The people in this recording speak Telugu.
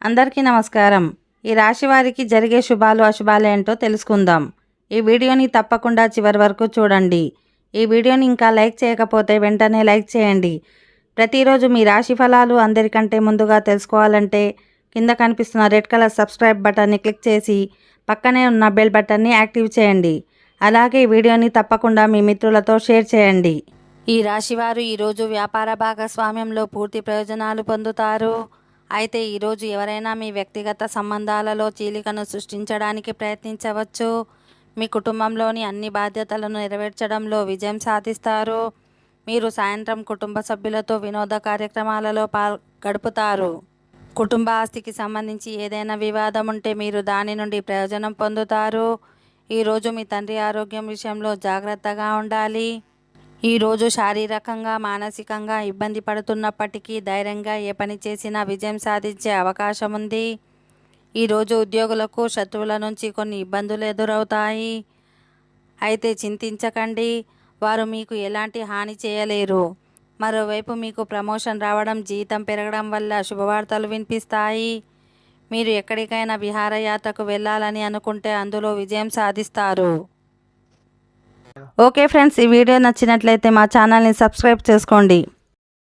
అందరికీ నమస్కారం. ఈ రాశి వారికి జరిగే శుభాలు అశుభాలు ఏంటో తెలుసుకుందాం. ఈ వీడియోని తప్పకుండా చివరి వరకు చూడండి. ఈ వీడియోని ఇంకా లైక్ చేయకపోతే వెంటనే లైక్ చేయండి. ప్రతిరోజు మీ రాశి ఫలాలు అందరికంటే ముందుగా తెలుసుకోవాలంటే కింద కనిపిస్తున్న రెడ్ కలర్ సబ్స్క్రైబ్ బటన్ని క్లిక్ చేసి పక్కనే ఉన్న బెల్ బటన్ని యాక్టివ్ చేయండి. అలాగే ఈ వీడియోని తప్పకుండా మీ మిత్రులతో షేర్ చేయండి. ఈ రాశివారు ఈరోజు వ్యాపార భాగస్వామ్యంలో పూర్తి ప్రయోజనాలు పొందుతారు. అయితే ఈరోజు ఎవరైనా మీ వ్యక్తిగత సంబంధాలలో చీలికను సృష్టించడానికి ప్రయత్నించవచ్చు. మీ కుటుంబంలోని అన్ని బాధ్యతలను నెరవేర్చడంలో విజయం సాధిస్తారు. మీరు సాయంత్రం కుటుంబ సభ్యులతో వినోద కార్యక్రమాలలో గడుపుతారు. కుటుంబ ఆస్తికి సంబంధించి ఏదైనా వివాదం ఉంటే మీరు దాని నుండి ప్రయోజనం పొందుతారు. ఈరోజు మీ తండ్రి ఆరోగ్యం విషయంలో జాగ్రత్తగా ఉండాలి. ఈరోజు శారీరకంగా మానసికంగా ఇబ్బంది పడుతున్నప్పటికీ ధైర్యంగా ఏ పని చేసినా విజయం సాధించే అవకాశం ఉంది. ఈరోజు ఉద్యోగులకు శత్రువుల నుంచి కొన్ని ఇబ్బందులు ఎదురవుతాయి. అయితే చింతించకండి, వారు మీకు ఎలాంటి హాని చేయలేరు. మరోవైపు మీకు ప్రమోషన్ రావడం, జీతం పెరగడం వల్ల శుభవార్తలు వినిపిస్తాయి. మీరు ఎక్కడికైనా విహారయాత్రకు వెళ్ళాలని అనుకుంటే అందులో విజయం సాధిస్తారు. ఓకే ఫ్రెండ్స్, ఈ వీడియో నచ్చినట్లయితే మా ఛానల్ని సబ్స్క్రైబ్ చేసుకోండి.